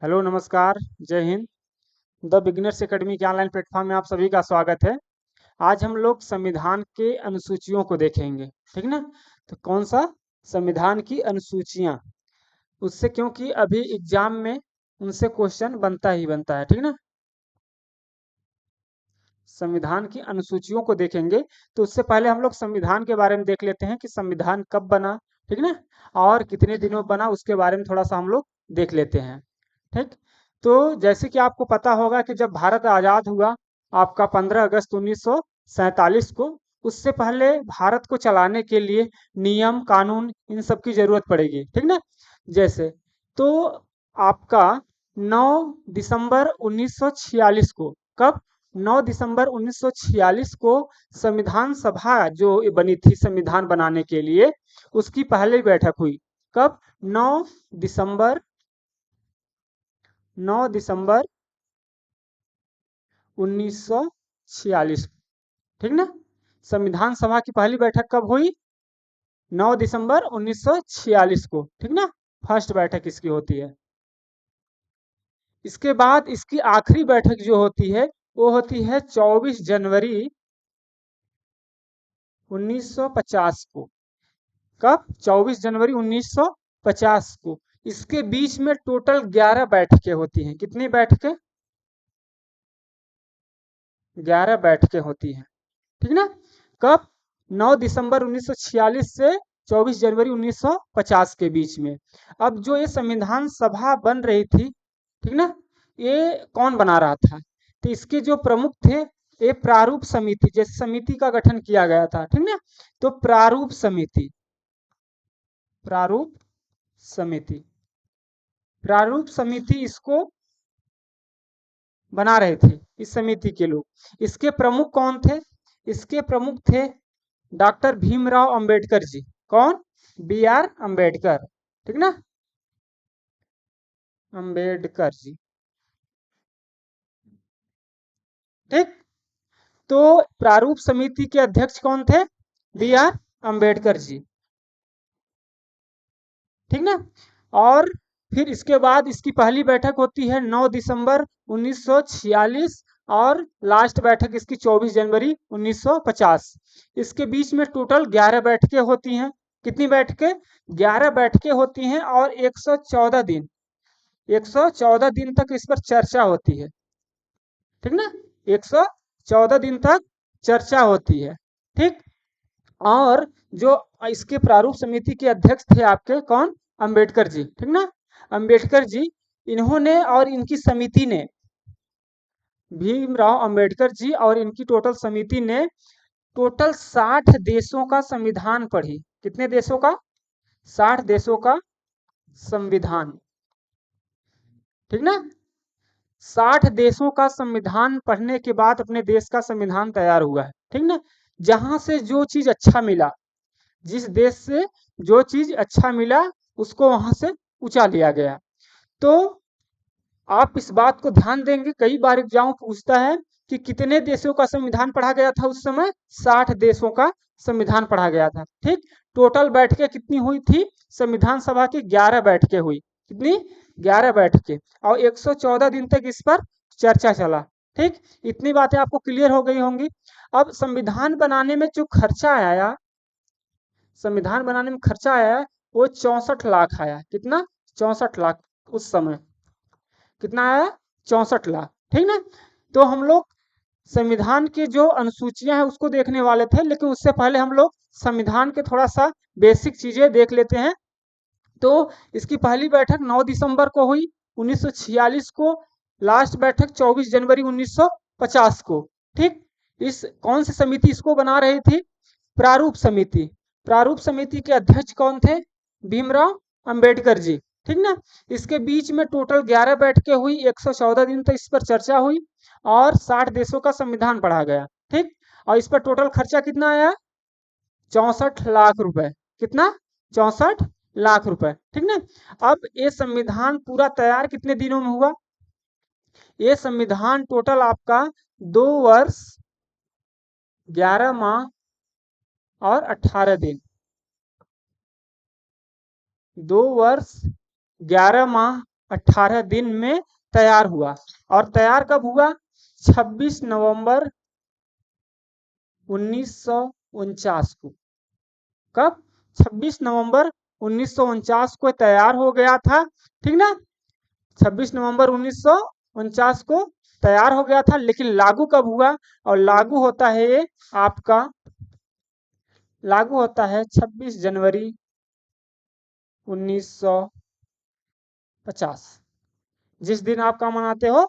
Hello, नमस्कार, जय Hind. The beginners academy के ऑनलाइन प्लेटफॉर्म में आप सभी का स्वागत है। आज हम लोग संविधान के अनुसूचियों को देखेंगे, ठीक ना। तो कौन सा? संविधान की अनुसूचियां। उससे क्योंकि अभी एग्जाम में उनसे क्वेश्चन बनता ही बनता है, ठीक ना। संविधान की अनुसूचियों को देखेंगे तो उससे पहले हम लोग संविधान के बारे में देख लेते हैं कि संविधान कब बना, ठीक ना, और कितने दिनों में बना, उसके बारे में थोड़ा सा हम लोग देख लेते हैं। ठीक। तो जैसे कि आपको पता होगा कि जब भारत आज़ाद हुआ आपका 15 अगस्त 1947 को, उससे पहले भारत को चलाने के लिए नियम कानून इन सब की जरूरत पड़ेगी, ठीक ना। जैसे तो आपका 9 दिसंबर 1946 को, कब? 9 दिसंबर 1946 को संविधान सभा जो बनी थी संविधान बनाने के लिए, उसकी पहली बैठक हुई। कब? 9 दिसंबर 9 दिसंबर 1946, ठीक ना। संविधान सभा की पहली बैठक कब हुई? 9 दिसंबर 1946 को, ठीक ना। फर्स्ट बैठक इसकी होती है। इसके बाद इसकी आखिरी बैठक जो होती है वो होती है 24 जनवरी 1950 को। कब? 24 जनवरी 1950 को। इसके बीच में टोटल 11 बैठकें होती हैं। कितनी बैठकें? 11 बैठकें होती हैं, ठीक ना। कब? 9 दिसंबर 1946 से 24 जनवरी 1950 के बीच में। अब जो ये संविधान सभा बन रही थी, ठीक ना, ये कौन बना रहा था? तो इसके जो प्रमुख थे, ये प्रारूप समिति, जैसे समिति का गठन किया गया था, ठीक ना। तो प्रारूप समिति, प्रारूप समिति, प्रारूप समिति इसको बना रहे थे, इस समिति के लोग। इसके प्रमुख कौन थे? इसके प्रमुख थे डॉक्टर भीमराव अंबेडकर जी। कौन? बी आर अंबेडकर, ठीक ना, अंबेडकर जी, ठीक। तो प्रारूप समिति के अध्यक्ष कौन थे? बी आर अंबेडकर जी, ठीक ना। और फिर इसके बाद इसकी पहली बैठक होती है 9 दिसंबर 1946 और लास्ट बैठक इसकी 24 जनवरी 1950। इसके बीच में टोटल 11 बैठकें होती हैं। कितनी बैठकें? 11 बैठकें होती हैं और 114 दिन, 114 दिन तक इस पर चर्चा होती है, ठीक ना। 114 दिन तक चर्चा होती है, ठीक। और जो इसके प्रारूप समिति के अध्यक्ष थे आपके, कौन? अंबेडकर जी, ठीक ना। अंबेडकर जी, इन्होंने और इनकी समिति ने, भीमराव अंबेडकर जी और इनकी टोटल समिति ने टोटल 60 देशों का संविधान पढ़ी। कितने देशों का? 60 देशों का संविधान, ठीक ना। 60 देशों का संविधान पढ़ने के बाद अपने देश का संविधान तैयार हुआ है, ठीक ना। जहां से जो चीज अच्छा मिला, जिस देश से जो चीज अच्छा मिला, उसको वहां से उठा लिया गया। तो आप इस बात को ध्यान देंगे, कई बार एग्जाम पूछता है कि कितने देशों का संविधान पढ़ा गया था उस समय? 60 देशों का संविधान पढ़ा गया था, ठीक। टोटल बैठकें कितनी हुई थी? संविधान सभा की 11 बैठकें हुई। कितनी? 11 बैठकें। और 114 दिन तक इस पर चर्चा चला, ठीक। इतनी बातें आपको क्लियर हो गई होंगी। अब संविधान बनाने में जो खर्चा आया, संविधान बनाने में खर्चा आया वो 64 लाख आया। कितना? 64 लाख उस समय। कितना आया? 64 लाख, ठीक ना। तो हम लोग संविधान की जो अनुसूचियां हैं उसको देखने वाले थे, लेकिन उससे पहले हम लोग संविधान के थोड़ा सा बेसिक चीजें देख लेते हैं। तो इसकी पहली बैठक 9 दिसंबर को हुई 1946 को, लास्ट बैठक 24 जनवरी 1950 को, ठीक। इस कौन सी समिति इसको बना रही थी? प्रारूप समिति। प्रारूप समिति के अध्यक्ष कौन थे? भीमराव अंबेडकर जी, ठीक ना। इसके बीच में टोटल 11 बैठकें हुई, 114 दिन तक इस पर चर्चा हुई और 60 देशों का संविधान पढ़ा गया, ठीक। और इस पर टोटल खर्चा कितना आया? 64 लाख रुपए। कितना? 64 लाख रुपए, ठीक ना। अब ये संविधान पूरा तैयार कितने दिनों में हुआ? ये संविधान टोटल आपका 2 वर्ष 11 माह और 18 दिन, 2 वर्ष 11 माह 18 दिन में तैयार हुआ। और तैयार कब हुआ? 26 नवंबर 1949 को। कब? 26 नवंबर 1949 को तैयार हो गया था, ठीक ना। 26 नवंबर 1949 को तैयार हो गया था, लेकिन लागू कब हुआ? और लागू होता है ये आपका, लागू होता है 26 जनवरी 1950। जिस दिन आप क्या मनाते हो?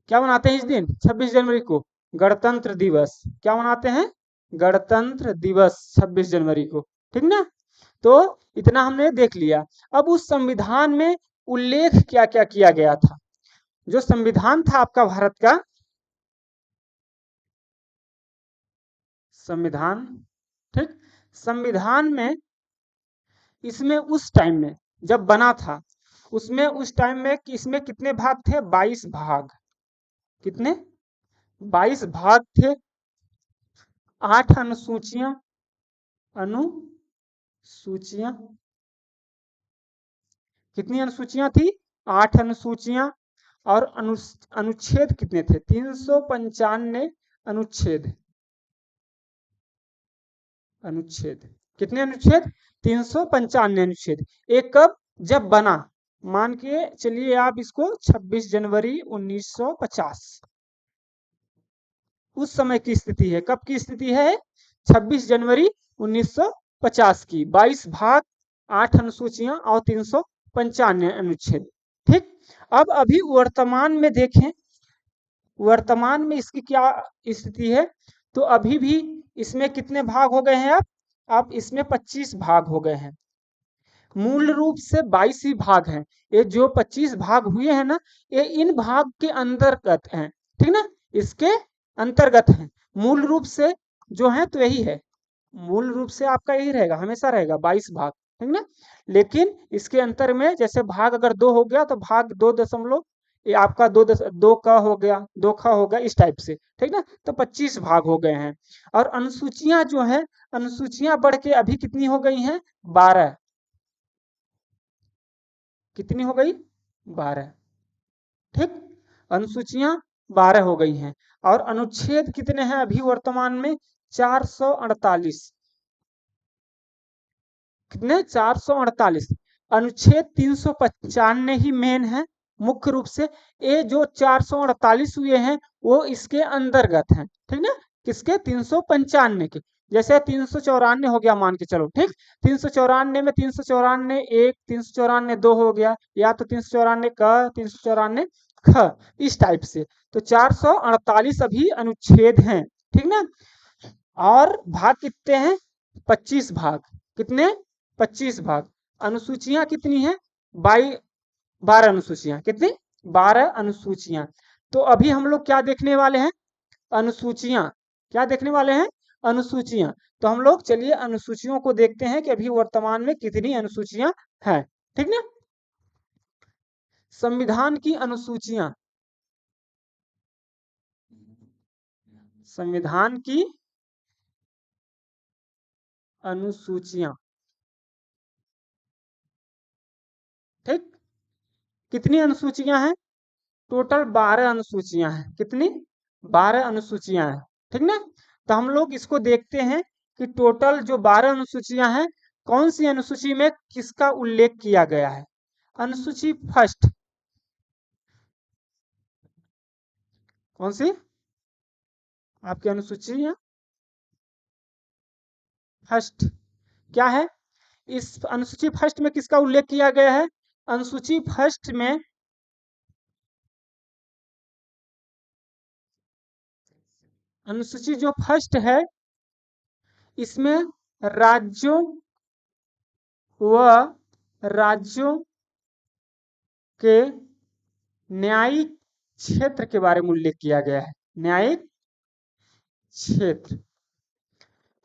क्या मनाते हैं इस दिन? 26 जनवरी को गणतंत्र दिवस। क्या मनाते हैं? गणतंत्र दिवस 26 जनवरी को, ठीक ना। तो इतना हमने देख लिया। अब उस संविधान में उल्लेख क्या क्या किया गया था? जो संविधान था आपका भारत का संविधान, ठीक, संविधान में इसमें उस टाइम में जब बना था, उसमें उस टाइम में इसमें कितने भाग थे? 22 भाग। कितने? 22 भाग थे। 8 अनुसूचियां, अनुसूचियां कितनी अनुसूचियां थी? 8 अनुसूचियां। और अनुच्छेद कितने थे? 395 अनुच्छेद। अनुच्छेद कितने? अनुच्छेद 395 अनुच्छेद। एक कब? जब बना, मान के चलिए आप इसको 26 जनवरी 1950, उस समय की स्थिति है। कब की स्थिति है? 26 जनवरी 1950 की। 22 भाग, 8 अनुसूचियां और 395 अनुच्छेद, ठीक। अब अभी वर्तमान में देखें, वर्तमान में इसकी क्या स्थिति है? तो अभी भी इसमें कितने भाग हो गए हैं? अब इसमें 25 भाग हो गए हैं। मूल रूप से 22 ही भाग हैं। ये जो 25 भाग हुए हैं ना, ये इन भाग के अंतर्गत हैं, ठीक ना, इसके अंतर्गत हैं। मूल रूप से जो है तो यही है, मूल रूप से आपका यही रहेगा, हमेशा रहेगा 22 भाग, ठीक ना। लेकिन इसके अंतर में जैसे भाग अगर 2 हो गया तो भाग 2 दशमलव, ये आपका 2 का हो गया, 2 का हो गया, इस टाइप से, ठीक ना। तो 25 भाग हो गए हैं। और अनुसूचियां जो है, अनुसूचियां बढ़ के अभी कितनी हो गई हैं? 12। कितनी हो गई? 12, ठीक। अनुसूचियां 12 हो गई हैं। और अनुच्छेद कितने हैं अभी वर्तमान में? 448। कितने? 448। अनुच्छेद 395 ही मेन है, मुख्य रूप से। ये जो 448 हुए हैं वो इसके अंतर्गत हैं, ठीक ना। किसके? 395 के। जैसे 394 हो गया मान के चलो, ठीक। 394 में 394 एक, 394 दो हो गया, या तो 394 का, 394 ख, इस टाइप से। तो 448 अभी अनुच्छेद हैं, ठीक ना। और भाग कितने हैं? 25 भाग। कितने? 25 भाग। अनुसूचियां कितनी हैं? 12 अनुसूचियां। कितनी? 12 अनुसूचियां। तो अभी हम लोग क्या देखने वाले हैं? अनुसूचियां। क्या देखने वाले हैं? अनुसूचियां। तो हम लोग चलिए अनुसूचियों को देखते हैं कि अभी वर्तमान में कितनी अनुसूचियां हैं, ठीक ना। संविधान की अनुसूचियां, संविधान की अनुसूचियां, ठीक। कितनी अनुसूचियां हैं? टोटल 12 अनुसूचियां हैं। कितनी? 12 अनुसूचियां हैं, ठीक ना। तो हम लोग इसको देखते हैं कि टोटल जो 12 अनुसूचियां हैं, कौन सी अनुसूची में किसका उल्लेख किया गया है। अनुसूची फर्स्ट, कौन सी आपकी अनुसूची है? फर्स्ट क्या है? इस अनुसूची फर्स्ट में किसका उल्लेख किया गया है? अनुसूची फर्स्ट में अनुसूची जो फर्स्ट है, इसमें राज्यों व राज्यों के न्यायिक क्षेत्र के बारे में उल्लेख किया गया है। न्यायिक क्षेत्र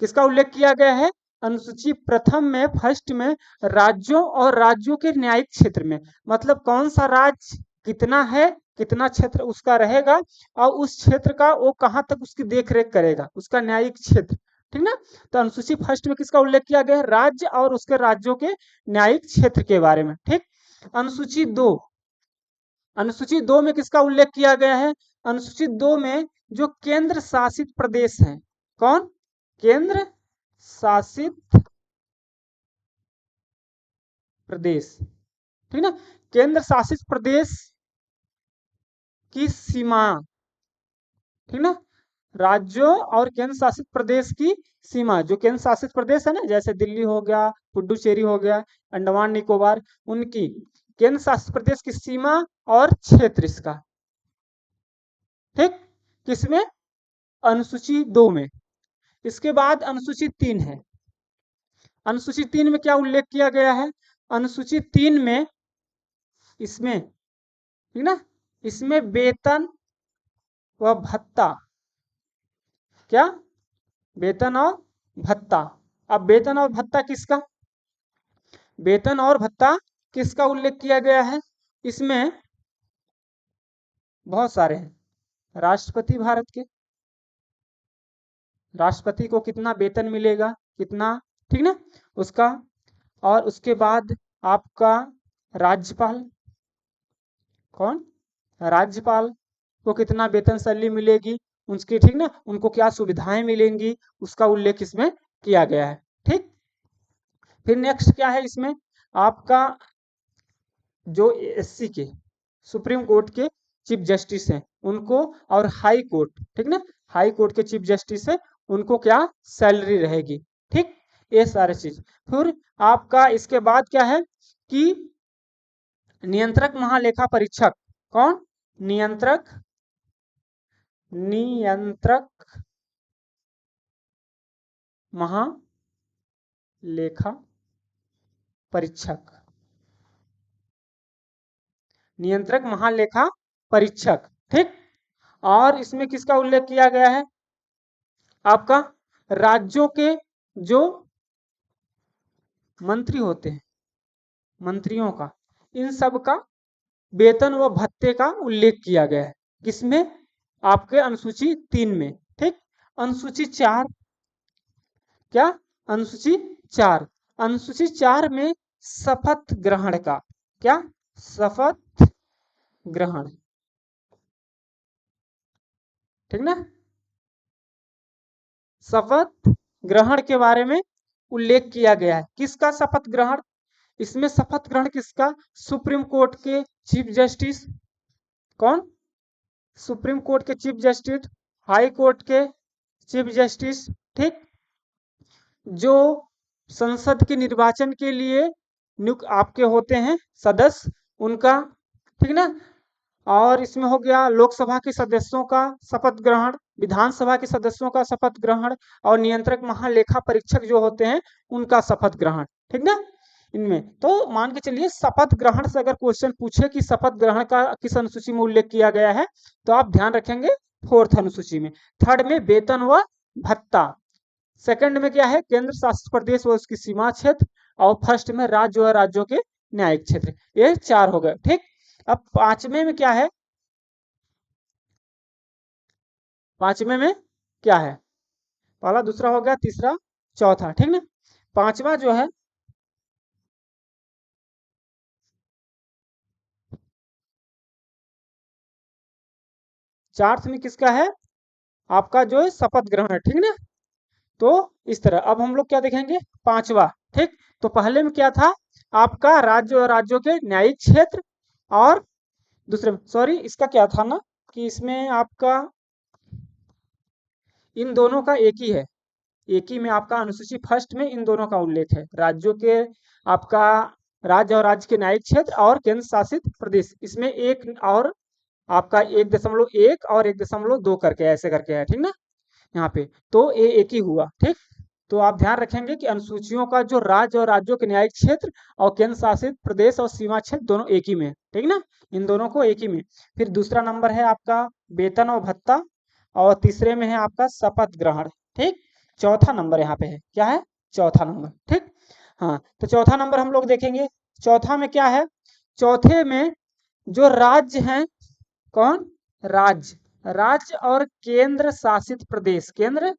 किसका उल्लेख किया गया है? अनुसूची प्रथम में, फर्स्ट में, राज्यों और राज्यों के न्यायिक क्षेत्र में, मतलब कौन सा राज्य कितना है, कितना क्षेत्र उसका रहेगा, और उस क्षेत्र का वो कहां तक उसकी देखरेख करेगा, उसका न्यायिक क्षेत्र, ठीक ना। तो अनुसूची फर्स्ट में किसका उल्लेख किया गया है? राज्य और उसके राज्यों के न्यायिक क्षेत्र के बारे में, ठीक। अनुसूची दो, अनुसूची दो में किसका उल्लेख किया गया है? अनुसूची दो में जो केंद्र शासित प्रदेश हैं, कौन? केंद्र शासित प्रदेश, ठीक ना, केंद्र शासित प्रदेश की सीमा, ठीक ना, राज्यों और केंद्र शासित प्रदेश की सीमा, जो केंद्र शासित प्रदेश है ना, जैसे दिल्ली हो गया, पुडुचेरी हो गया, अंडमान निकोबार, उनकी केंद्र शासित प्रदेश की सीमा और क्षेत्र इसका, ठीक, किसमें? अनुसूची दो में। इसके बाद अनुसूची तीन है। अनुसूची तीन में क्या उल्लेख किया गया है? अनुसूची तीन में इसमें, ठीक ना, इसमें वेतन व भत्ता, क्या? वेतन और भत्ता। अब वेतन और भत्ता किसका? वेतन और भत्ता किसका उल्लेख किया गया है? इसमें बहुत सारे हैं। राष्ट्रपति भारत के, राष्ट्रपति को कितना वेतन मिलेगा, कितना, ठीक ना, उसका। और उसके बाद आपका राज्यपाल, कौन? राज्यपाल को कितना वेतन सैलरी मिलेगी, उसकी, ठीक ना, उनको क्या सुविधाएं मिलेंगी, उसका उल्लेख इसमें किया गया है, ठीक। फिर नेक्स्ट क्या है इसमें? आपका जो एससी के सुप्रीम कोर्ट के चीफ जस्टिस हैं उनको, और हाई कोर्ट, ठीक ना, हाई कोर्ट के चीफ जस्टिस है, उनको क्या सैलरी रहेगी, ठीक, ये सारे चीज। फिर आपका इसके बाद क्या है कि नियंत्रक महालेखा परीक्षक, कौन? नियंत्रक, नियंत्रक महालेखा परीक्षक, नियंत्रक महालेखा परीक्षक, ठीक। और इसमें किसका उल्लेख किया गया है? आपका राज्यों के जो मंत्री होते हैं, मंत्रियों का, इन सब का वेतन व भत्ते का उल्लेख किया गया है, किसमें? आपके अनुसूची तीन में, ठीक। अनुसूची चार, क्या? अनुसूची चार, अनुसूची चार में शपथ ग्रहण का, क्या? शपथ ग्रहण, ठीक ना, शपथ ग्रहण के बारे में उल्लेख किया गया है। किसका शपथ ग्रहण? इसमें शपथ ग्रहण किसका? सुप्रीम कोर्ट के चीफ जस्टिस, कौन? सुप्रीम कोर्ट के चीफ जस्टिस, हाई कोर्ट के चीफ जस्टिस, ठीक, जो संसद के निर्वाचन के लिए नियुक्त आपके होते हैं सदस्य, उनका, ठीक ना। और इसमें हो गया लोकसभा के सदस्यों का शपथ ग्रहण, विधानसभा के सदस्यों का शपथ ग्रहण, और नियंत्रक महालेखा परीक्षक जो होते हैं उनका शपथ ग्रहण, ठीक ना। इनमें तो मान के चलिए शपथ ग्रहण से अगर क्वेश्चन पूछे कि शपथ ग्रहण का किस अनुसूची में उल्लेख किया गया है, तो आप ध्यान रखेंगे फोर्थ अनुसूची में। थर्ड में वेतन व भत्ता, सेकंड में क्या है? केंद्र शासित प्रदेश व उसकी सीमा क्षेत्र, और फर्स्ट में राज्य और राज्यों के न्यायिक क्षेत्र। ये चार हो गए, ठीक। अब पांचवें में क्या है? पांचवें में क्या है? पहला, दूसरा हो गया, तीसरा, चौथा, ठीक ना। पांचवा जो है, चार्थ में किसका है? आपका जो है शपथ ग्रहण है, ठीक ना। तो इस तरह अब हम लोग क्या देखेंगे? पांचवा, ठीक। तो पहले में क्या था? आपका राज्य और राज्यों के न्यायिक क्षेत्र, और दूसरे में, सॉरी, इसका क्या था ना कि इसमें आपका इन दोनों का एक ही है, एक ही में आपका अनुसूची फर्स्ट में इन दोनों का उल्लेख है, राज्यों के, आपका राज्य और राज्य के न्यायिक क्षेत्र और केंद्र शासित प्रदेश, इसमें एक और आपका 1.1 और 1.2 करके ऐसे करके है, ठीक ना, यहाँ पे। तो ये एक ही हुआ, ठीक। तो आप ध्यान रखेंगे कि अनुसूचियों का जो राज्य और राज्यों के न्यायिक क्षेत्र और केंद्र शासित प्रदेश और सीमा क्षेत्र दोनों एक ही में, ठीक ना, इन दोनों को एक ही में। फिर दूसरा नंबर है आपका वेतन और भत्ता, और तीसरे में है आपका शपथ ग्रहण, ठीक। चौथा नंबर यहाँ पे है, क्या है? चौथा नंबर, ठीक। हाँ, तो चौथा नंबर हम लोग देखेंगे। चौथा में क्या है? चौथे में जो राज्य हैं, कौन? राज्य, राज्य और केंद्र शासित प्रदेश, केंद्र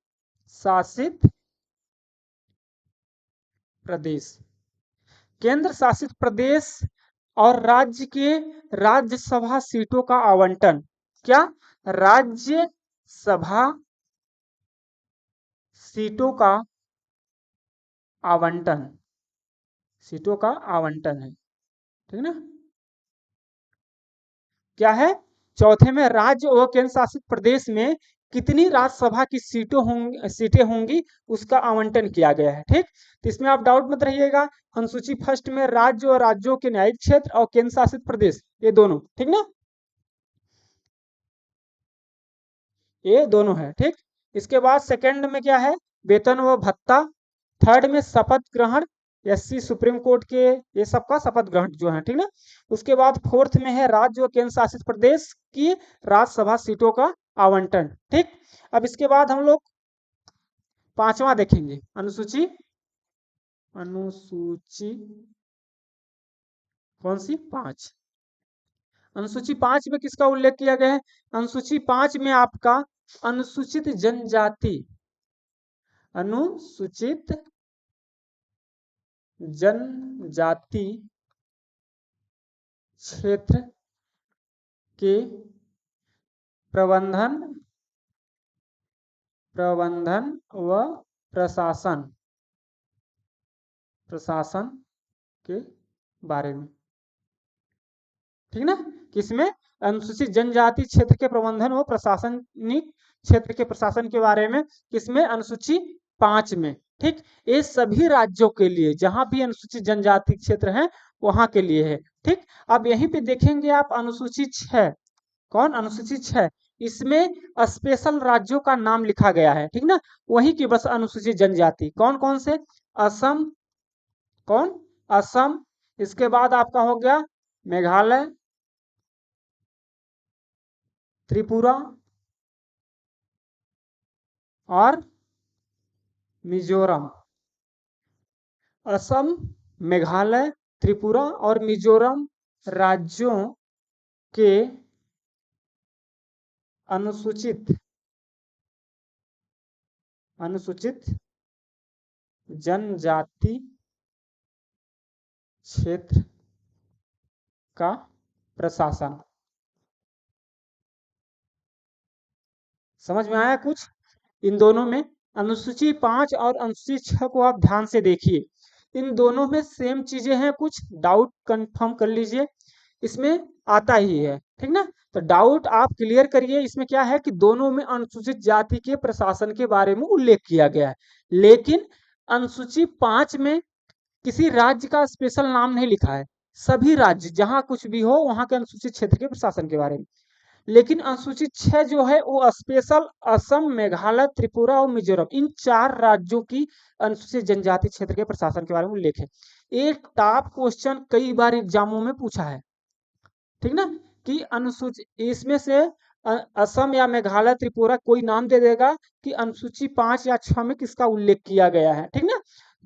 शासित प्रदेश, केंद्र शासित प्रदेश और राज्य के राज्यसभा सीटों का आवंटन। क्या? राज्यसभा सीटों का आवंटन, सीटों का आवंटन है, ठीक ना। क्या है? चौथे में राज्य और केंद्र शासित प्रदेश में कितनी राज्यसभा की सीटें होंगी उसका आवंटन किया गया है, ठीक। तो इसमें आप डाउट मत रहिएगा। अनुसूची फर्स्ट में राज्य और राज्यों के न्यायिक क्षेत्र और केंद्र शासित प्रदेश, ये दोनों, ठीक ना, ये दोनों है, ठीक। इसके बाद सेकंड में क्या है? वेतन व भत्ता। थर्ड में शपथ ग्रहण, एससी सुप्रीम कोर्ट के ये सबका शपथ ग्रहण जो है, ठीक ना। उसके बाद फोर्थ में है राज्य व केंद्र शासित प्रदेश की राज्यसभा सीटों का आवंटन, ठीक। अब इसके बाद हम लोग पांचवा देखेंगे, अनुसूची, अनुसूची कौन सी? 5। अनुसूची 5 में किसका उल्लेख किया गया है? अनुसूची 5 में आपका अनुसूचित जनजाति, अनुसूचित जनजाति क्षेत्र के प्रबंधन व प्रशासन के बारे में, ठीक ना। किसमें? अनुसूचित जनजाति क्षेत्र के प्रबंधन व प्रशासनिक क्षेत्र के प्रशासन के बारे में, किसमें? अनुसूची 5 में, ठीक। ये सभी राज्यों के लिए जहां भी अनुसूचित जनजाति क्षेत्र है वहां के लिए है, ठीक। अब यहीं पे देखेंगे आप अनुसूची 6, कौन? अनुसूची 6, इसमें स्पेशल राज्यों का नाम लिखा गया है, ठीक ना। वही की बस अनुसूचित जनजाति कौन कौन से? असम, कौन? असम। इसके बाद आपका हो गया मेघालय, त्रिपुरा और मिजोरम। असम, मेघालय, त्रिपुरा और मिजोरम राज्यों के अनुसूचित जनजाति क्षेत्र का प्रशासन। समझ में आया कुछ? इन दोनों में अनुसूची 5 और अनुसूची 6 को आप ध्यान से देखिए, इन दोनों में सेम चीजें हैं, कुछ डाउट कंफर्म कर लीजिए, इसमें आता ही है, ठीक ना। तो डाउट आप क्लियर करिए। इसमें क्या है कि दोनों में अनुसूचित जाति के प्रशासन के बारे में उल्लेख किया गया है, लेकिन अनुसूची 5 में किसी राज्य का स्पेशल नाम नहीं लिखा है, सभी राज्य जहां कुछ भी हो वहां के अनुसूचित क्षेत्र के प्रशासन के बारे में। लेकिन अनुसूचित 6 जो है वो स्पेशल असम, मेघालय, त्रिपुरा और मिजोरम, इन 4 राज्यों की अनुसूचित जनजाति क्षेत्र के प्रशासन के बारे में उल्लेख है। एक टॉप क्वेश्चन कई बार एग्जामों में पूछा है, ठीक ना, कि अनुसूचित इसमें से असम या मेघालय, त्रिपुरा कोई नाम दे देगा कि अनुसूची 5 या 6 में किसका उल्लेख किया गया है, ठीक ना।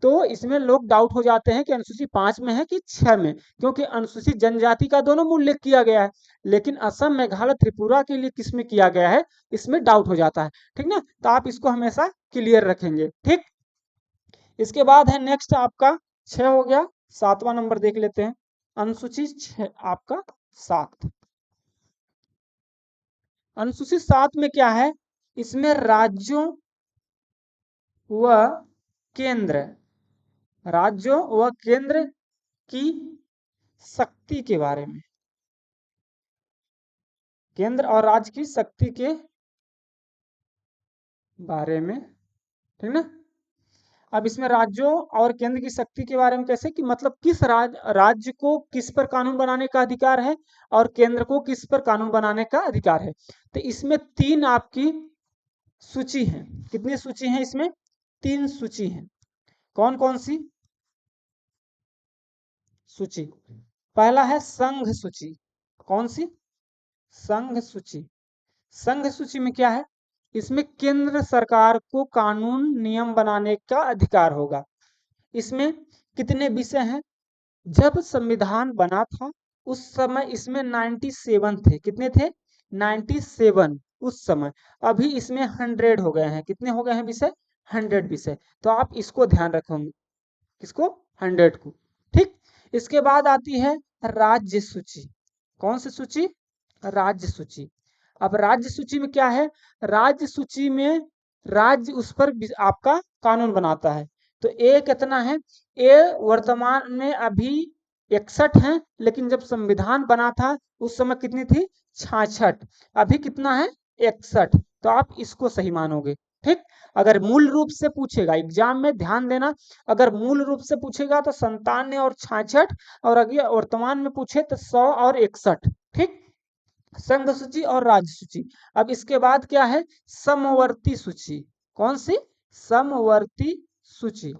तो इसमें लोग डाउट हो जाते हैं कि अनुसूची 5 में है कि 6 में, क्योंकि अनुसूचित जनजाति का दोनों में उल्लेख किया गया है, लेकिन असम, मेघालय, त्रिपुरा के लिए किसमें किया गया है, इसमें डाउट हो जाता है, ठीक ना। तो आप इसको हमेशा क्लियर रखेंगे, ठीक। इसके बाद है नेक्स्ट आपका 6 हो गया, 7वां नंबर देख लेते हैं। अनुसूची 6 आपका 7, अनुसूचित 7 में क्या है? इसमें राज्यों व केंद्र, राज्यों व केंद्र की शक्ति के बारे में, केंद्र और राज्य की शक्ति के बारे में, ठीक ना। अब इसमें राज्यों और केंद्र की शक्ति के बारे में कैसे, कि मतलब किस राज्य को किस पर कानून बनाने का अधिकार है और केंद्र को किस पर कानून बनाने का अधिकार है। तो इसमें 3 आपकी सूची है। कितनी सूची है इसमें? 3 सूची है। कौन कौन सी सूची? पहला है संघ सूची। कौन सी? संघ सूची। संघ सूची में क्या है? इसमें केंद्र सरकार को कानून नियम बनाने का अधिकार होगा। इसमें कितने विषय हैं? जब संविधान बना था उस समय इसमें 97 थे। कितने थे? 97 उस समय। अभी इसमें 100 हो गए हैं। कितने हो गए हैं विषय? 100 विषय। तो आप इसको ध्यान रखेंगे, किसको? 100 को, ठीक। इसके बाद आती है राज्य सूची। कौन सी सूची? राज्य सूची। अब राज्य सूची में क्या है? राज्य सूची में राज्य उस पर आपका कानून बनाता है। तो ए कितना है? ए वर्तमान में अभी 61 है, लेकिन जब संविधान बना था उस समय कितनी थी? 66। अभी कितना है? 61। तो आप इसको सही मानोगे। ठीक। अगर मूल रूप से पूछेगा एग्जाम में, ध्यान देना, अगर मूल रूप से पूछेगा तो 97 और 66, और अगर वर्तमान में पूछे तो 100 और 61। ठीक। संघ सूची और राज्य सूची। अब इसके बाद क्या है? समवर्ती सूची। कौन सी? समवर्ती सूची।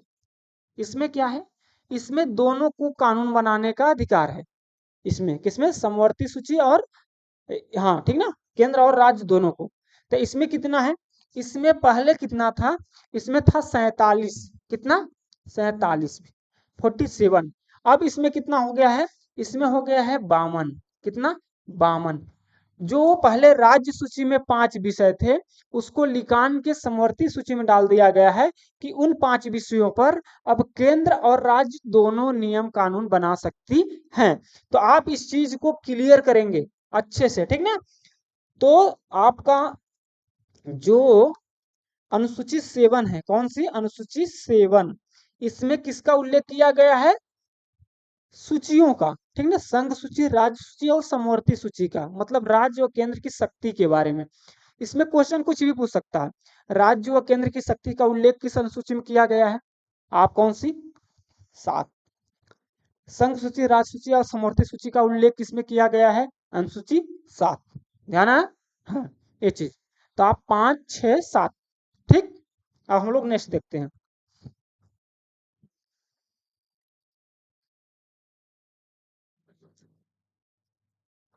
इसमें क्या है? इसमें दोनों को कानून बनाने का अधिकार है। इसमें किसमें? समवर्ती सूची और हाँ ठीक ना, केंद्र और राज्य दोनों को। तो इसमें कितना है? इसमें पहले कितना था? इसमें था 47। कितना? 47, 47। अब इसमें कितना हो गया है? इसमें हो गया है 52। कितना? 52। जो पहले राज्य सूची में 5 विषय थे, उसको लिकान के समवर्ती सूची में डाल दिया गया है कि उन 5 विषयों पर अब केंद्र और राज्य दोनों नियम कानून बना सकती हैं। तो आप इस चीज को क्लियर करेंगे अच्छे से, ठीक ना? तो आपका जो अनुसूची 7 है, कौन सी? अनुसूची 7, इसमें किसका उल्लेख किया गया है? सूचियों का। ठीक ना? संघ सूची, राज्य सूची और समवर्ती सूची का, मतलब राज्य और केंद्र की शक्ति के बारे में। इसमें क्वेश्चन कुछ भी पूछ सकता है। राज्य व केंद्र की शक्ति का उल्लेख किस अनुसूची में किया गया है? आप कौन सी? 7। संघ सूची, राज्य सूची और समवर्ती सूची का उल्लेख किसमें किया गया है? अनुसूची 7। ध्यान है? हाँ, ये चीज। तो आप 5, 6, 7। ठीक। अब हम लोग नेक्स्ट देखते हैं।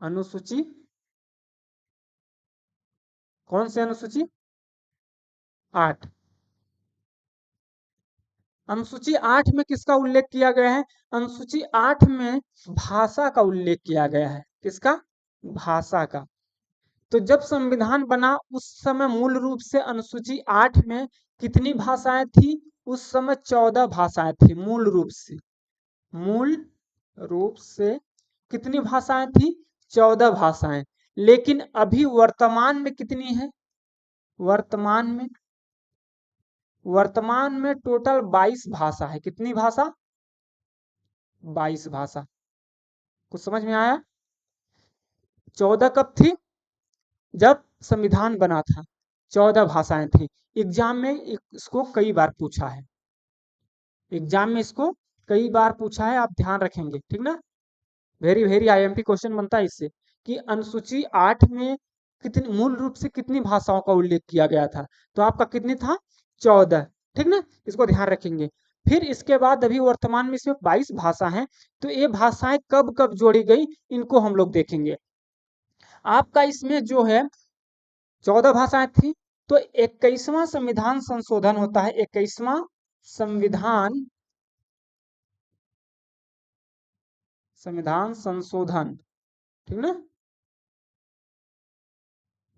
अनुसूची कौन सी? अनुसूची 8। अनुसूची 8 में किसका उल्लेख किया गया है? अनुसूची 8 में भाषा का उल्लेख किया गया है। किसका? भाषा का। तो जब संविधान बना उस समय मूल रूप से अनुसूची 8 में कितनी भाषाएं थी? उस समय 14 भाषाएं थी मूल रूप से। मूल रूप से कितनी भाषाएं थी? 14 भाषाएं। लेकिन अभी वर्तमान में कितनी है? वर्तमान में टोटल 22 भाषा है। कितनी भाषा? 22 भाषा। कुछ समझ में आया? 14 कब थी? जब संविधान बना था 14 भाषाएं थी। एग्जाम में इसको कई बार पूछा है। एग्जाम में इसको कई बार पूछा है, आप ध्यान रखेंगे। ठीक ना? वेरी वेरी आईएमपी क्वेश्चन बनता है इससे कि अनुसूची 8 में कितनी, मूल रूप से कितनी भाषाओं का उल्लेख किया गया था? तो आपका कितनी था? 14। ठीक ना? इसको ध्यान रखेंगे। फिर इसके बाद अभी वर्तमान में इसमें 22 भाषा हैं। तो ये भाषाएं कब कब जोड़ी गई, इनको हम लोग देखेंगे। आपका इसमें जो है 14 भाषाएं थी। तो 21वां संविधान संशोधन होता है। 21वां संविधान संविधान संशोधन, ठीक ना,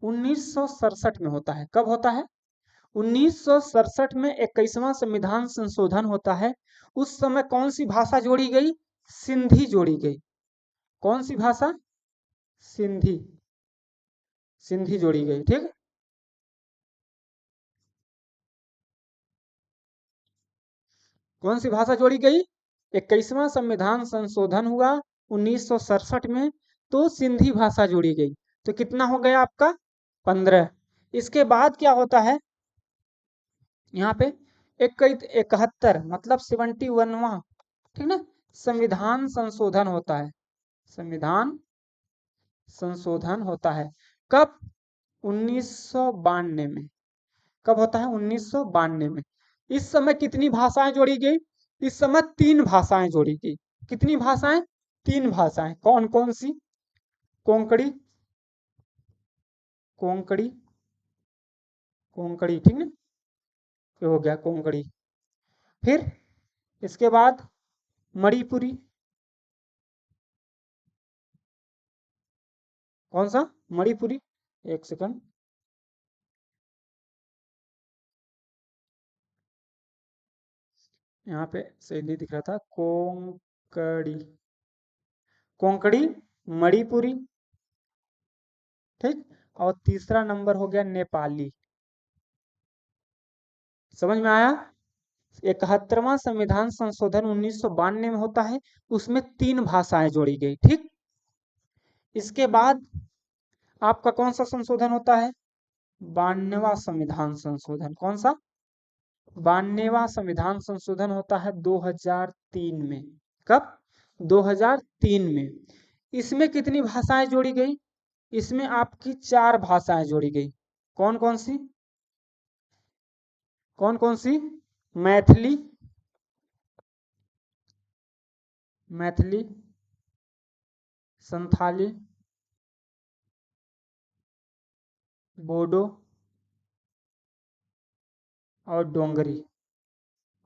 1967 में होता है। कब होता है? 1967 में 21वां संविधान संशोधन होता है। उस समय कौन सी भाषा जोड़ी गई? सिंधी जोड़ी गई। कौन सी भाषा? सिंधी। सिंधी जोड़ी गई। ठीक। कौन सी भाषा जोड़ी गई? 21वां संविधान संशोधन हुआ 1967 में, तो सिंधी भाषा जोड़ी गई। तो कितना हो गया आपका? 15। इसके बाद क्या होता है यहाँ पे? 71, मतलब 71वां, ठीक ना, संविधान संशोधन होता है। संविधान संशोधन होता है कब? 1992 में। कब होता है? 1992 में। इस समय कितनी भाषाएं जोड़ी गई? इस समय 3 भाषाएं जोड़ी गई। कितनी भाषाएं? 3 भाषाएं। कौन कौन सी? कोंकणी, कोंकणी, कोंकणी, ठीक ना, ये हो गया कोंकणी। फिर इसके बाद मणिपुरी। कौन सा? मणिपुरी। एक सेकंड, यहाँ पे सही नहीं दिख रहा था। कोंकणी, कोंकणी, मणिपुरी, ठीक। और तीसरा नंबर हो गया नेपाली। समझ में आया? 71वां संविधान संशोधन 1992 में होता है, उसमें 3 भाषाएं जोड़ी गई, ठीक। इसके बाद आपका कौन सा संशोधन होता है? 92वां संविधान संशोधन। कौन सा? 92वां संविधान संशोधन होता है 2003 में। कब? 2003 में। इसमें कितनी भाषाएं जोड़ी गई? इसमें आपकी 4 भाषाएं जोड़ी गई। कौन कौन सी? कौन कौन सी? मैथिली, मैथिली, संथाली, बोडो और डोंगरी।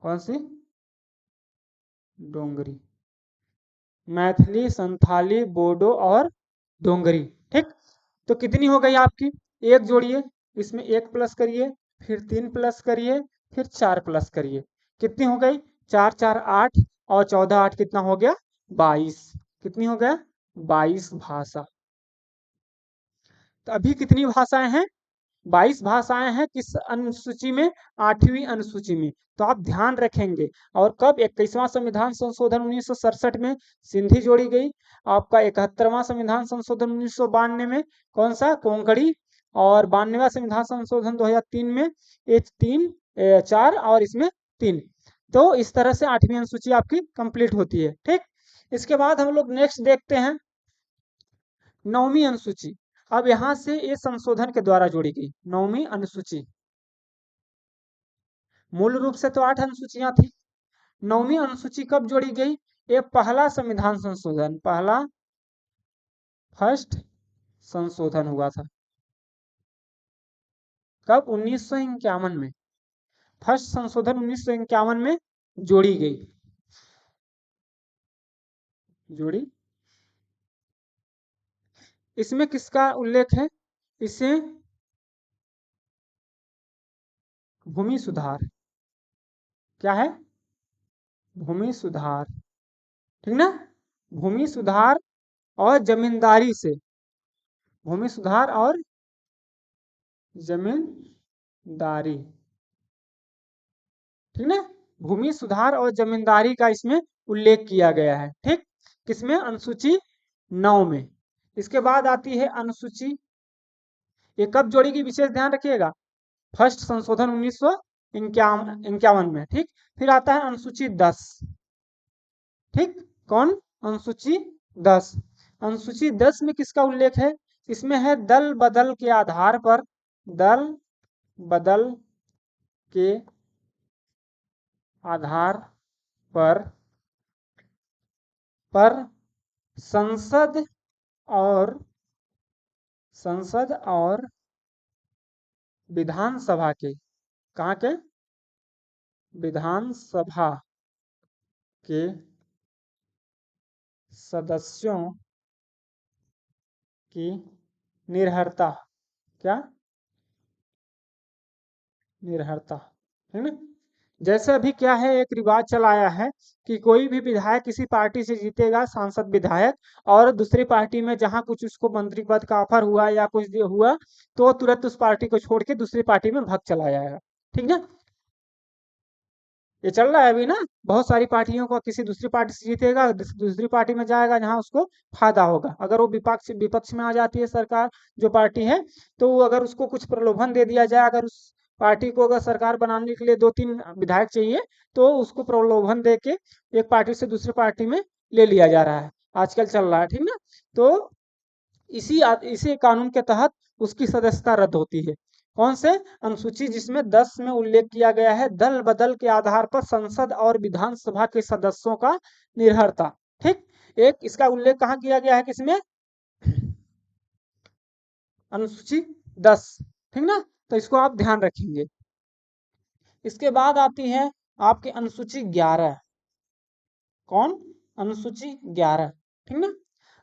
कौन सी? डोंगरी। मैथिली, संथाली, बोडो और डोंगरी, ठीक। तो कितनी हो गई आपकी? एक जोड़िए, इसमें 1 प्लस करिए, फिर 3 प्लस करिए, फिर 4 प्लस करिए। कितनी हो गई? 4 4 8 और 14 8 कितना हो गया? 22। कितनी हो गया? 22 भाषा। तो अभी कितनी भाषाएं हैं? 22 भाषाएं हैं। किस अनुसूची में? 8वीं अनुसूची में। तो आप ध्यान रखेंगे। और कब? 21वां संविधान संशोधन 1967 में सिंधी जोड़ी गई। आपका 71वां संविधान संशोधन 1992 में कौन सा? कोंकणी। और 92वां संविधान संशोधन 2003 में ये 3 4 और इसमें 3। तो इस तरह से 8वीं अनुसूची आपकी कंप्लीट होती है, ठीक। इसके बाद हम लोग नेक्स्ट देखते हैं 9वीं अनुसूची। अब यहां से ये संशोधन के द्वारा जोड़ी गई 9वीं अनुसूची। मूल रूप से तो 8 अनुसूचियां थी। 9वीं अनुसूची कब जोड़ी गई? ये पहला संविधान संशोधन, पहला फर्स्ट संशोधन हुआ था। कब? 1951 में। फर्स्ट संशोधन 1951 में जोड़ी गई। जोड़ी। इसमें किसका उल्लेख है? इसे भूमि सुधार। क्या है? भूमि सुधार, ठीक ना। भूमि सुधार और जमींदारी से, भूमि सुधार और जमींदारी, ठीक ना। भूमि सुधार और जमींदारी का इसमें उल्लेख किया गया है, ठीक। किसमें? अनुसूची 9 में। इसके बाद आती है अनुसूची, ये कब जोड़ेगी? विशेष ध्यान रखिएगा, फर्स्ट संशोधन 1951 में, ठीक। फिर आता है अनुसूची 10, ठीक। कौन? अनुसूची 10। अनुसूची 10 में किसका उल्लेख है? इसमें है दल बदल के आधार पर, दल बदल के आधार पर पर संसद और विधानसभा के, कहाँ के? विधानसभा के सदस्यों की निर्हरता। क्या? निर्हरता, है ना। जैसे अभी क्या है, एक रिवाज चला आया है कि कोई भी विधायक किसी पार्टी से जीतेगा, सांसद विधायक, और दूसरी पार्टी में जहां कुछ उसको मंत्री पद का ऑफर हुआ या कुछ हुआ, तो तुरंत उस पार्टी को छोड़ के दूसरी पार्टी में भाग चला जाएगा, ठीक ना। ये चल रहा है अभी ना। बहुत सारी पार्टियों को किसी दूसरी पार्टी से जीतेगा, दूसरी पार्टी में जाएगा जहां उसको फायदा होगा। अगर वो विपक्ष विपक्ष में आ जाती है सरकार, जो पार्टी है, तो अगर उसको कुछ प्रलोभन दे दिया जाए, अगर उस पार्टी को अगर सरकार बनाने के लिए 2-3 विधायक चाहिए, तो उसको प्रलोभन दे के एक पार्टी से दूसरी पार्टी में ले लिया जा रहा है, आजकल चल रहा है, ठीक ना। तो इसी कानून के तहत उसकी सदस्यता रद्द होती है। कौन से? अनुसूची जिसमें 10 में उल्लेख किया गया है दल बदल के आधार पर संसद और विधानसभा के सदस्यों का निर्हरता, ठीक। एक इसका उल्लेख कहाँ किया गया है? किसमें? अनुसूची 10, ठीक ना। तो इसको आप ध्यान रखेंगे। इसके बाद आती है आपकी अनुसूची 11। कौन? अनुसूची 11, ठीक ना।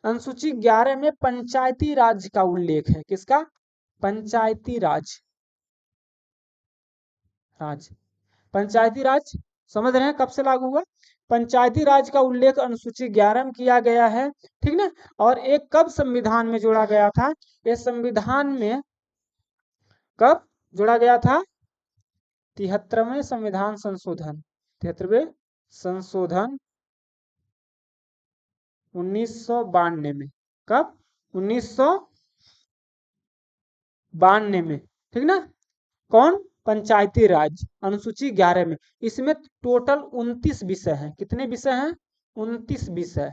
अनुसूची 11 में पंचायती राज का उल्लेख है। किसका? पंचायती राज। पंचायती राज समझ रहे हैं कब से लागू हुआ? पंचायती राज का उल्लेख अनुसूची 11 में किया गया है, ठीक ना। और एक कब संविधान में जोड़ा गया था, ये संविधान में कब जोड़ा गया था, 73वें संविधान संशोधन, 73वें संशोधन 1992 में। कब, 1992 में, ठीक ना। कौन, पंचायती राज, अनुसूची 11 में। इसमें टोटल 29 विषय हैं। कितने विषय हैं, 29 विषय।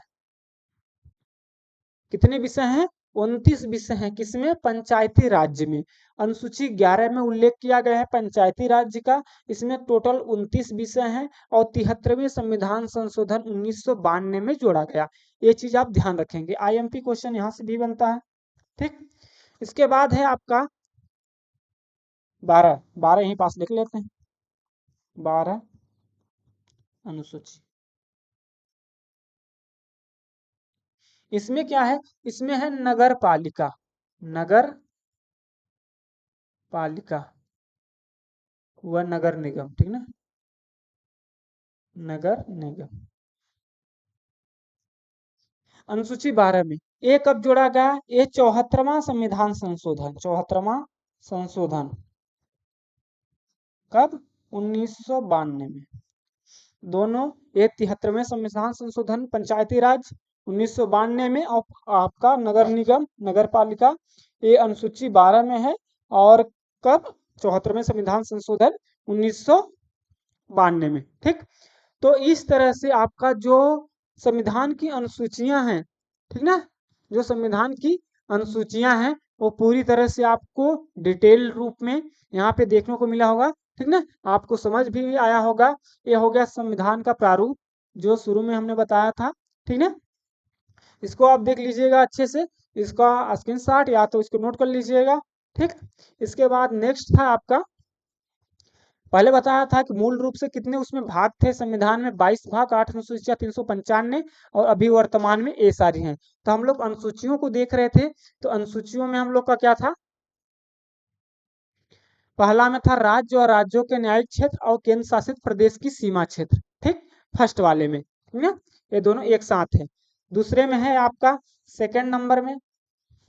कितने विषय हैं, 29 विषय हैं। किसमें, पंचायती राज्य में। अनुसूची 11 में उल्लेख किया गया है पंचायती राज्य का। इसमें टोटल 29 विषय हैं और 73वें संविधान संशोधन 1992 में जोड़ा गया। ये चीज आप ध्यान रखेंगे, आईएमपी क्वेश्चन यहाँ से भी बनता है, ठीक। इसके बाद है आपका 12 यहीं पास लिख लेते हैं, 12 अनुसूची। इसमें क्या है, इसमें है नगर पालिका, नगर पालिका व नगर निगम, ठीक ना, नगर निगम। अनुसूची 12 में ये कब जोड़ा गया, ये 74वां संविधान संशोधन, 74वां संशोधन कब, 1992 में। दोनों, ये 73वें संविधान संशोधन पंचायती राज 1992 में, और आपका नगर निगम नगर पालिका ये अनुसूची 12 में है। और कब, 74वें संविधान संशोधन 1992 में, ठीक। तो इस तरह से आपका जो संविधान की अनुसूचियां हैं, ठीक ना, जो संविधान की अनुसूचियां हैं वो पूरी तरह से आपको डिटेल रूप में यहाँ पे देखने को मिला होगा, ठीक ना। आपको समझ भी आया होगा। ये हो गया संविधान का प्रारूप जो शुरू में हमने बताया था, ठीक ना। इसको आप देख लीजिएगा अच्छे से, इसका स्क्रीनशॉट या तो इसको नोट कर लीजिएगा, ठीक। इसके बाद नेक्स्ट था आपका, पहले बताया था कि मूल रूप से कितने उसमें भाग थे संविधान में, 22 भाग, 8 अनुसूचियां 395 और अभी वर्तमान में ये सारी हैं। तो हम लोग अनुसूचियों को देख रहे थे, तो अनुसूचियों में हम लोग का क्या था, पहला में था राज्य और राज्यों के न्यायिक क्षेत्र और केंद्र शासित प्रदेश की सीमा क्षेत्र, ठीक, फर्स्ट वाले में, ठीक ना, ये दोनों एक साथ है। दूसरे में है आपका सेकंड नंबर में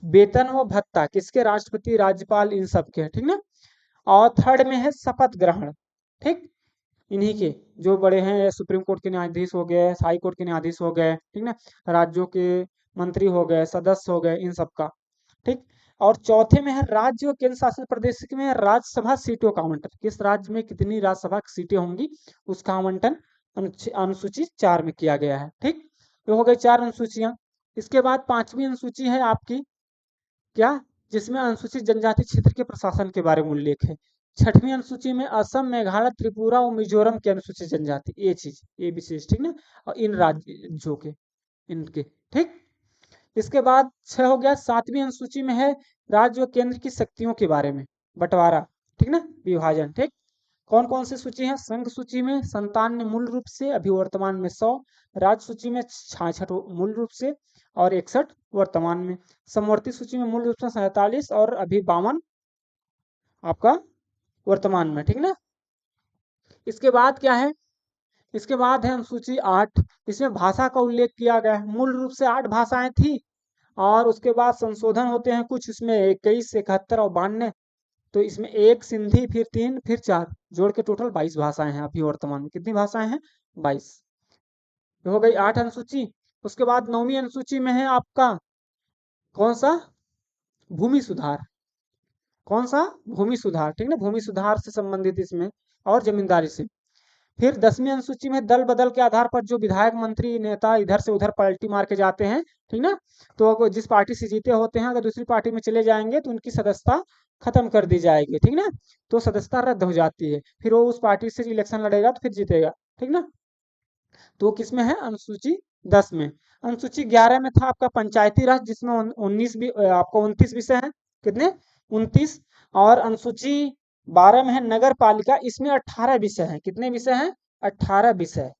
वेतन व भत्ता, किसके, राष्ट्रपति राज्यपाल इन सब के, ठीक ना। और थर्ड में है शपथ ग्रहण, ठीक, इन्हीं के जो बड़े हैं, सुप्रीम कोर्ट के न्यायाधीश हो गए, हाई कोर्ट के न्यायाधीश हो गए, ठीक ना, राज्यों के मंत्री हो गए, सदस्य हो गए, इन सब का, ठीक। और चौथे में है राज्य और केंद्र शासित प्रदेश में राज्यसभा सीटों का आवंटन, किस राज्य में कितनी राज्यसभा सीटें होंगी उसका आवंटन अनुसूची 4 में किया गया है, ठीक। ये हो गई 4 अनुसूचियां। इसके बाद 5वीं अनुसूची है आपकी क्या, जिसमें अनुसूचित जनजाति क्षेत्र के प्रशासन के बारे में उल्लेख है। 6वीं अनुसूची में असम, मेघालय, त्रिपुरा और मिजोरम के अनुसूचित जनजाति, ये चीज, ये विशेष, ठीक ना, और इन राज्यों के, इनके, ठीक। इसके बाद 6 हो गया। 7वीं अनुसूची में है राज्य और केंद्र की शक्तियों के बारे में, बंटवारा, ठीक ना, विभाजन, ठीक। कौन कौन सी सूची है, संघ सूची में 57 मूल रूप से, अभी वर्तमान में 100, राज्य सूची में 66 मूल रूप से और 61 वर्तमान में, समवर्ती सूची में मूल रूप से 47 और अभी 52 आपका वर्तमान में, ठीक ना। इसके बाद क्या है, इसके बाद है अनुसूची 8, इसमें भाषा का उल्लेख किया गया है। मूल रूप से 8 भाषाएं थी और उसके बाद संशोधन होते हैं कुछ, इसमें 21, 71 और 92। तो इसमें 1 सिंधी, फिर 3, फिर 4, जोड़ के टोटल 22 भाषाएं हैं अभी वर्तमान में। कितनी भाषाएं हैं, 22। ये हो गई 8 अनुसूची। उसके बाद 9वीं अनुसूची में है आपका कौन सा, भूमि सुधार, कौन सा, भूमि सुधार, ठीक ना, भूमि सुधार से संबंधित इसमें और जमींदारी से। फिर 10वीं अनुसूची में दल बदल के आधार पर जो विधायक, मंत्री, नेता इधर से उधर पलटी मार के जाते हैं, ठीक ना, तो जिस पार्टी से जीते होते हैं अगर दूसरी पार्टी में चले जाएंगे तो उनकी सदस्यता खत्म कर दी जाएगी, ठीक ना, तो सदस्यता रद्द हो जाती है, फिर वो उस पार्टी से इलेक्शन लड़ेगा तो फिर जीतेगा, ठीक ना। तो किसमें है, अनुसूची 10 में। अनुसूची 11 में था आपका पंचायती राज, जिसमें 19 भी आपका 29 विषय है, कितने, 29। और अनुसूची 12 में है नगर पालिका, इसमें 18 विषय हैं, कितने विषय हैं, 18 विषय,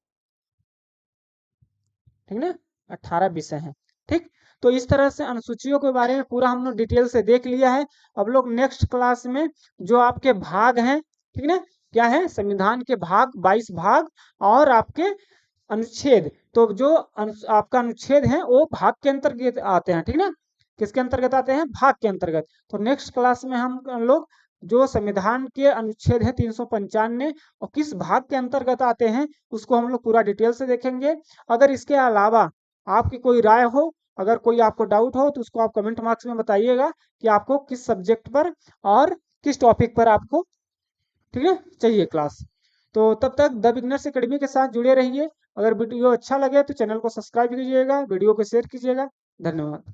ठीक ना, 18 विषय हैं, ठीक। तो इस तरह से अनुसूचियों के बारे में पूरा हम लोग डिटेल से देख लिया है। अब लोग नेक्स्ट क्लास में जो आपके भाग हैं, ठीक ना, क्या है, संविधान के भाग 22 भाग और आपके अनुच्छेद, तो जो आपका अनुच्छेद है वो भाग के अंतर्गत आते हैं, ठीक ना। किसके अंतर्गत आते हैं? भाग के अंतर्गत। तो नेक्स्ट क्लास में हम लोग जो संविधान के अनुच्छेद है 395 और किस भाग के अंतर्गत आते हैं उसको हम लोग पूरा डिटेल से देखेंगे। अगर इसके अलावा आपकी कोई राय हो, अगर कोई आपको डाउट हो तो उसको आप कमेंट बॉक्स में बताइएगा कि आपको किस सब्जेक्ट पर और किस टॉपिक पर आपको, ठीक है, चाहिए क्लास। तो तब तक द बिगनर्स एकेडमी के साथ जुड़े रहिए। अगर वीडियो अच्छा लगे तो चैनल को सब्सक्राइब कीजिएगा, वीडियो को शेयर कीजिएगा। धन्यवाद।